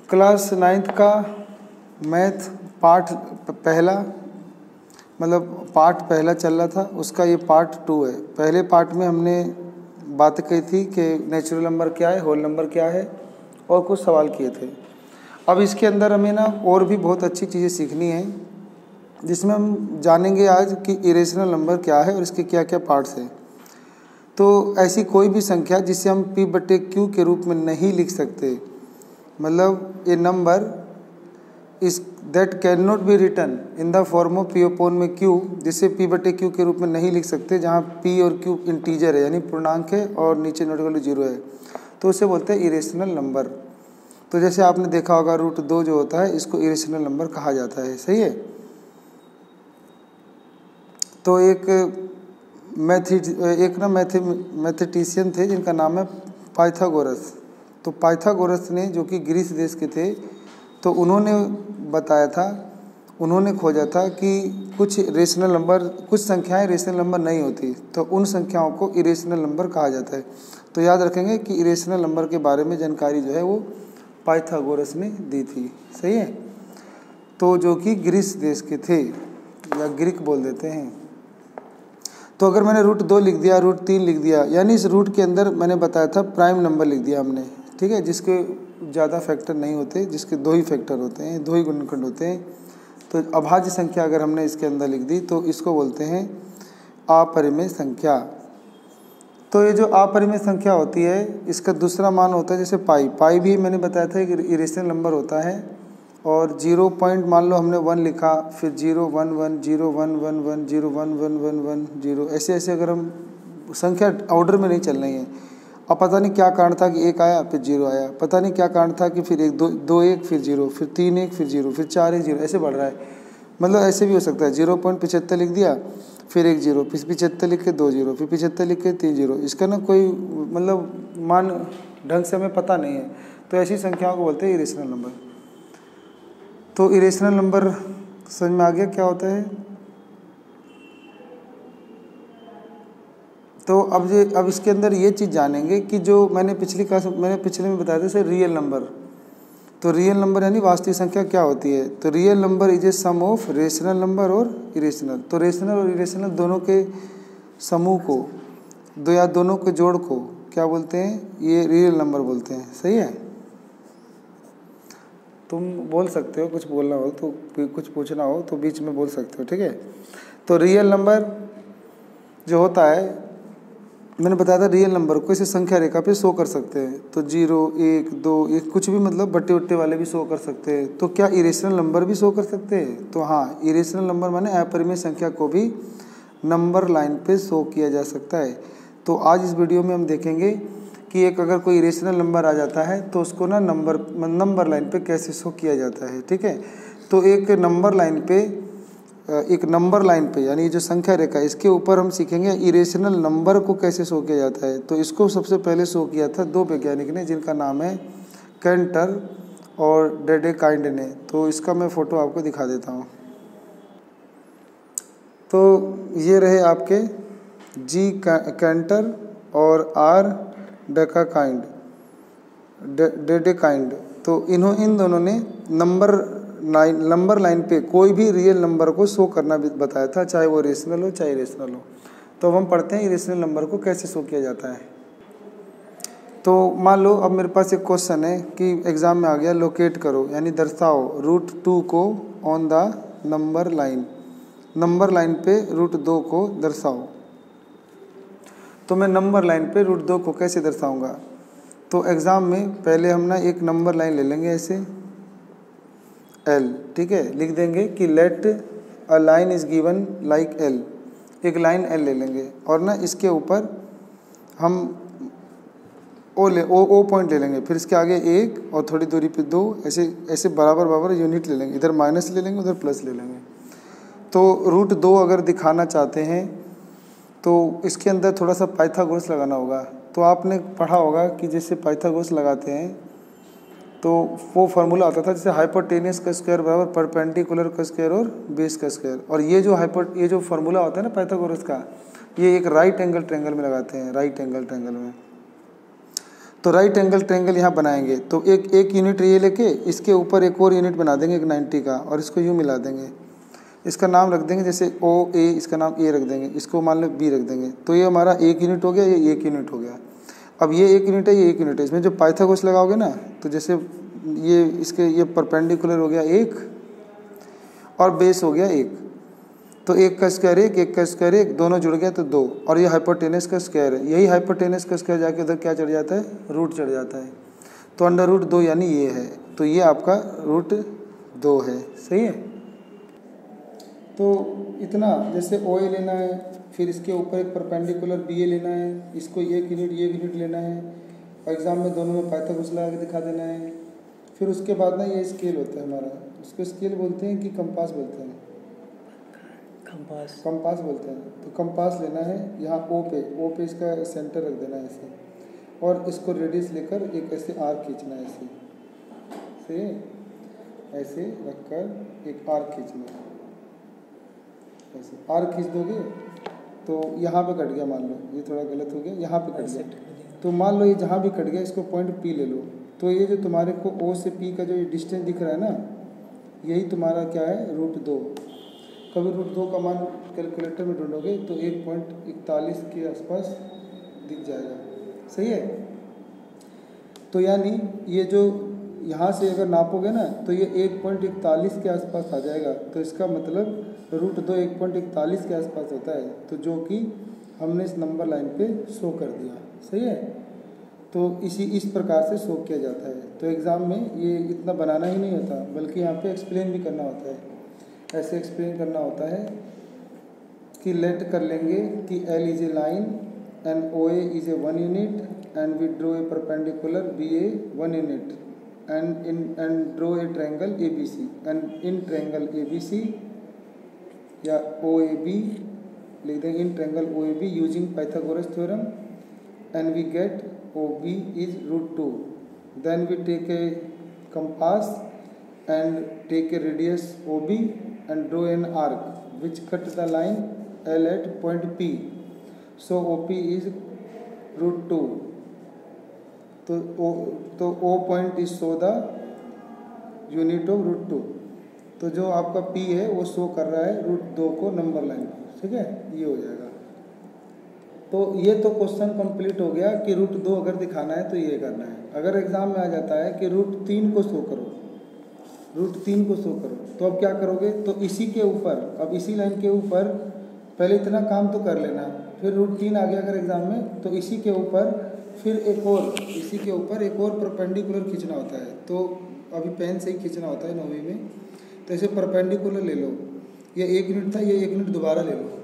Class 9th का math part पहला, मतलब पार्ट पहला चल रहा था, उसका ये पार्ट 2 है। पहले पार्ट में हमने बात की थी कि नेचुरल नंबर क्या है, होल नंबर क्या है, और कुछ सवाल किए थे। अब इसके अंदर हमें ना और भी बहुत अच्छी चीज़ें सीखनी है, जिसमें हम जानेंगे आज कि इरेशनल नंबर क्या है और इसके क्या क्या पार्ट्स हैं। तो ऐसी कोई भी संख्या जिसे हम P/Q के रूप में नहीं लिख सकते, मतलब a number is that can not be written in the form of P/Q, जिसे P/Q के रूप में नहीं लिख सकते, जहाँ P और Q इंटीजर है यानी पूर्णांक है और नीचे नॉट इक्वल टू 0 है, तो उसे बोलते हैं इरेशनल नंबर। तो जैसे आपने देखा होगा √2 जो होता है इसको इरेशनल नंबर कहा जाता है, सही है। तो एक मैथेटिशियन थे जिनका नाम है पाइथागोरस। तो पाइथागोरस ने, जो कि ग्रीस देश के थे, तो उन्होंने बताया था, उन्होंने खोजा था कि कुछ रेशनल नंबर, कुछ संख्याएं रेशनल नंबर नहीं होती, तो उन संख्याओं को इरेशनल नंबर कहा जाता है। तो याद रखेंगे कि इरेशनल नंबर के बारे में जानकारी जो है वो पाइथागोरस ने दी थी, सही है। तो जो कि ग्रीस देश के थे, या ग्रीक बोल देते हैं। तो अगर मैंने √2 लिख दिया, √3 लिख दिया, यानी इस रूट के अंदर मैंने बताया था प्राइम नंबर लिख दिया हमने, ठीक है, जिसके ज़्यादा फैक्टर नहीं होते, जिसके 2 ही फैक्टर होते हैं, 2 ही गुणनखंड होते हैं। तो अभाज्य संख्या अगर हमने इसके अंदर लिख दी तो इसको बोलते हैं अपरिमेय संख्या। तो ये जो अपरिमेय संख्या होती है, इसका दूसरा मान होता है जैसे पाई। पाई भी मैंने बताया था एक इरेशनल नंबर होता है, और 0 पॉइंट मान लो हमने 1 लिखा, फिर 0 1 1 0 1 1 1 0 1 1 1 1 0, ऐसे ऐसे अगर हम संख्या ऑर्डर में नहीं चल रही है। अब पता नहीं क्या कारण था कि 1 आया फिर 0 आया, पता नहीं क्या कारण था कि फिर 2 1 फिर 0 फिर 3 1 फिर 0 फिर 4 1 0, ऐसे बढ़ रहा है। मतलब ऐसे भी हो सकता है 0.75 लिख दिया, फिर 1 0, फिर 75 लिख के 2 0, फिर 75 लिख के 3 0। इसका ना कोई मतलब मान ढंग से हमें पता नहीं है, तो ऐसी संख्याओं को बोलते हैं इरेशनल नंबर। तो इरेशनल नंबर समझ में आ गया क्या होता है। तो अब इसके अंदर ये चीज़ जानेंगे कि जो मैंने पिछले में बताया था जैसे रियल नंबर। तो रियल नंबर यानी वास्तविक संख्या क्या होती है। तो real number is a sum of rational number और इरेशनल। तो रेशनल और इरेशनल दोनों के समूह को, दोनों के जोड़ को क्या बोलते हैं, ये रियल नंबर बोलते हैं, सही है। तुम बोल सकते हो, कुछ बोलना हो तो, कुछ पूछना हो तो बीच में बोल सकते हो, ठीक है। तो रियल नंबर जो होता है, मैंने बताया था रियल नंबर को इसे संख्या रेखा पे शो कर सकते हैं। तो 0 1 2 1 कुछ भी, मतलब बट्टे उट्टे वाले भी शो कर सकते हैं। तो क्या इरेशनल नंबर भी शो कर सकते हैं। तो हाँ, इरेशनल नंबर माने अपरिमेय संख्या को भी नंबर लाइन पे शो किया जा सकता है। तो आज इस वीडियो में हम देखेंगे कि एक अगर कोई इरेशनल नंबर आ जाता है तो उसको ना नंबर लाइन पे कैसे शो किया जाता है, ठीक है। तो एक नंबर लाइन पे यानी ये जो संख्या रेखा, इसके ऊपर हम सीखेंगे इरेशनल नंबर को कैसे शो किया जाता है। तो इसको सबसे पहले शो किया था 2 वैज्ञानिक ने, जिनका नाम है कैंटर और डेडेकाइंड ने। तो इसका मैं फ़ोटो आपको दिखा देता हूँ। तो ये रहे आपके जी कैंटर और आर डेडेकाइंड। तो इन दोनों ने नंबर लाइन पे कोई भी रियल नंबर को शो करना बताया था, चाहे वो रेशनल हो चाहे इरेशनल हो। तो अब हम पढ़ते हैं इरेशनल नंबर को कैसे शो किया जाता है। तो मान लो अब मेरे पास एक क्वेश्चन है कि एग्जाम में आ गया, लोकेट करो यानी दर्शाओ √2 को ऑन द नंबर लाइन पे √2 को दर्शाओ। तो मैं नंबर लाइन पे √2 को कैसे दर्शाऊंगा। तो एग्ज़ाम में पहले हम ना एक नंबर लाइन ले लेंगे ऐसे L, ठीक है। लिख देंगे कि let a line is given like L, एक लाइन L ले लेंगे और ना इसके ऊपर हम O पॉइंट ले लेंगे, फिर इसके आगे 1 और थोड़ी दूरी पे 2, ऐसे बराबर यूनिट ले लेंगे, इधर माइनस ले लेंगे उधर प्लस ले लेंगे। तो √2 अगर दिखाना चाहते हैं तो इसके अंदर थोड़ा सा पाइथागोरस लगाना होगा। तो आपने पढ़ा होगा कि जैसे पाइथागोरस लगाते हैं तो वो फार्मूला आता था जैसे हाइपोटेनियस का स्क्वायर बराबर परपेंडिकुलर का स्क्वायर और बेस का स्क्वायर। और ये जो फार्मूला होता है ना पाइथागोरस का, ये एक राइट एंगल ट्रायंगल में लगाते हैं, राइट एंगल ट्रायंगल में। तो राइट एंगल ट्रायंगल यहाँ बनाएंगे, तो एक यूनिट ये लेके इसके ऊपर एक और यूनिट बना देंगे एक 90 का, और इसको यूँ मिला देंगे। इसका नाम रख देंगे जैसे ओ ए, इसका नाम ए रख देंगे, इसको मान लो बी रख देंगे। तो ये हमारा एक यूनिट हो गया, ये एक यूनिट हो गया। अब ये एक यूनिट है, ये एक यूनिट है। इसमें जो पाइथागोरस लगाओगे ना, तो जैसे ये इसके ये परपेंडिकुलर हो गया एक, और बेस हो गया एक, तो एक का स्क्वायर एक का स्क्वायर एक, दोनों जुड़ गया तो दो, और ये हाइपोटेनस का स्क्वायर है। यही हाइपोटेनस का स्क्वायर जाके उधर क्या चढ़ जाता है, रूट चढ़ जाता है। तो अंडर रूट 2 यानी ये है, तो ये आपका √2 है। सही है। तो इतना, जैसे ओ ए लेना है, फिर इसके ऊपर एक परपेंडिकुलर बी ए लेना है, इसको एक यूनिट ये यूनिट लेना है, और एग्जाम में दोनों में पाइथागोरस लगा के दिखा देना है। फिर उसके बाद ना ये स्केल होता है हमारा, उसको स्केल बोलते हैं कि कंपास बोलते हैं, कंपास बोलते हैं। तो कंपास लेना है, यहाँ ओ पे इसका सेंटर रख देना है ऐसे, और इसको रेडियस लेकर एक ऐसे आर्क खींचना है ऐसे, सही है, ऐसे रखकर एक आर्क खींचना है, ऐसे आर्क खींच दोगे तो यहाँ पे कट गया, मान लो ये थोड़ा गलत हो गया, यहाँ पे कट गया, तो मान लो ये जहाँ भी कट गया इसको पॉइंट पी ले लो। तो ये जो तुम्हारे को ओ से पी का जो डिस्टेंस दिख रहा है ना, यही तुम्हारा क्या है, √2। कभी √2 का मान कैलकुलेटर में ढूंढोगे तो 1.41 के आसपास दिख जाएगा। सही है। तो यानी ये जो यहाँ से अगर नापोगे ना तो ये 1.41 के आसपास आ जाएगा। तो इसका मतलब √2 1.41 के आसपास होता है, तो जो कि हमने इस नंबर लाइन पे शो कर दिया। सही है। तो इस प्रकार से शो किया जाता है। तो एग्ज़ाम में ये इतना बनाना ही नहीं होता, बल्कि यहाँ पे एक्सप्लेन भी करना होता है। ऐसे एक्सप्लेन करना होता है कि लेट कर लेंगे कि L is a line and OA is a 1 unit and we draw a perpendicular BA 1 unit and draw a triangle ABC and in triangle ABC या OAB लिख देंगे, in triangle OAB using Pythagoras theorem and we get OB is √2. Then we take a compass and take a radius OB and draw an arc which cut the line L at point P. So OP is √2. तो O point is show the unit of √2. तो जो आपका P है वो show कर रहा है √2 को नंबर लाइन। ठीक है, ये हो जाएगा। तो ये तो क्वेश्चन कंप्लीट हो गया कि √2 अगर दिखाना है तो ये करना है। अगर एग्जाम में आ जाता है कि √3 को शो करो, √3 को शो करो, तो अब क्या करोगे, तो इसी के ऊपर, अब इसी लाइन के ऊपर पहले इतना काम तो कर लेना, फिर √3 आ गया अगर एग्जाम में, तो इसी के ऊपर फिर एक और, इसी के ऊपर एक और परपेंडिकुलर खींचना होता है। तो अभी पेन से ही खींचना होता है 9वीं में। तो ऐसे परपेंडिकुलर ले लो, ये 1 यूनिट था, ये 1 यूनिट दोबारा ले लो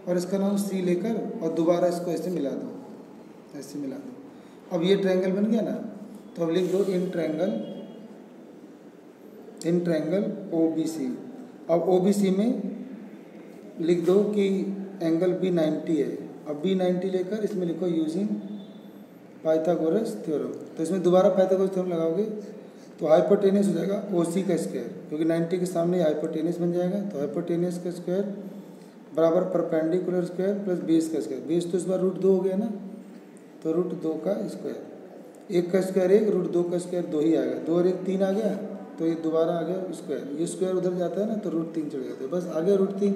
और इसका नाम C लेकर और दोबारा इसको ऐसे मिला दो, ऐसे मिला दो। अब ये ट्रायंगल बन गया ना, तो अब लिख दो इन ट्रायंगल OBC। अब OBC में लिख दो कि एंगल B 90 है। अब B 90 लेकर इसमें लिखो यूजिंग पाइथागोरस थ्योरम। तो इसमें दोबारा पाइथागोरस थ्योरम लगाओगे तो हाइपोटेनस हो जाएगा OC का स्क्वायर, क्योंकि 90 के सामने हाइपोटेनस बन जाएगा। तो हाइपोटेनस का स्क्वायर बराबर परपेंडिकुलर स्क्वायर प्लस बेस का स्क्वायर। बेस तो इस बार √2 हो गया ना, तो √2 का स्क्वायर, 1 का स्क्वायर 1, √2 का स्क्वायर 2 ही आएगा, 2 और 1 3 आ गया, तो ये दोबारा आ गया स्क्वायर, ये स्क्वायर उधर जाता है ना, तो √3 चढ़ जाता है, बस आ गया √3।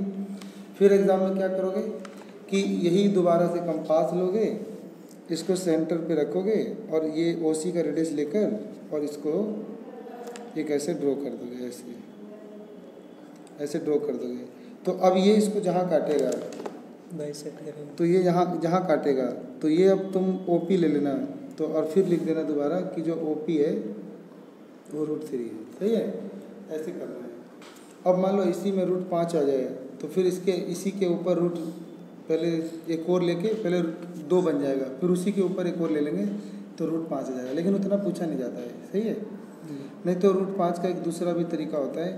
फिर एग्जाम में क्या करोगे कि यही दोबारा से कंपास लोगे, इसको सेंटर पे रखोगे और ये OC का रेडियस लेकर और इसको एक ऐसे ड्रॉ कर दोगे, ऐसे ड्रॉ कर दोगे। तो अब ये इसको जहाँ काटेगा, तो ये जहाँ काटेगा, तो ये अब तुम OP ले लेना, तो और फिर लिख देना दोबारा कि जो OP है वो √3 है। सही है, ऐसे करना है। अब मान लो इसी में √5 आ जाए, तो फिर इसी के ऊपर पहले एक और लेके पहले 2 बन जाएगा, फिर उसी के ऊपर एक और ले लेंगे तो √5 आ जाएगा। लेकिन उतना पूछा नहीं जाता है। सही है। नहीं तो √5 का एक दूसरा भी तरीका होता है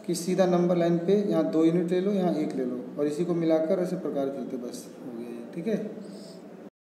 कि सीधा नंबर लाइन पे यहाँ 2 यूनिट ले लो, यहाँ 1 ले लो और इसी को मिलाकर ऐसे प्रकार खेलते, बस हो गया। ठीक है।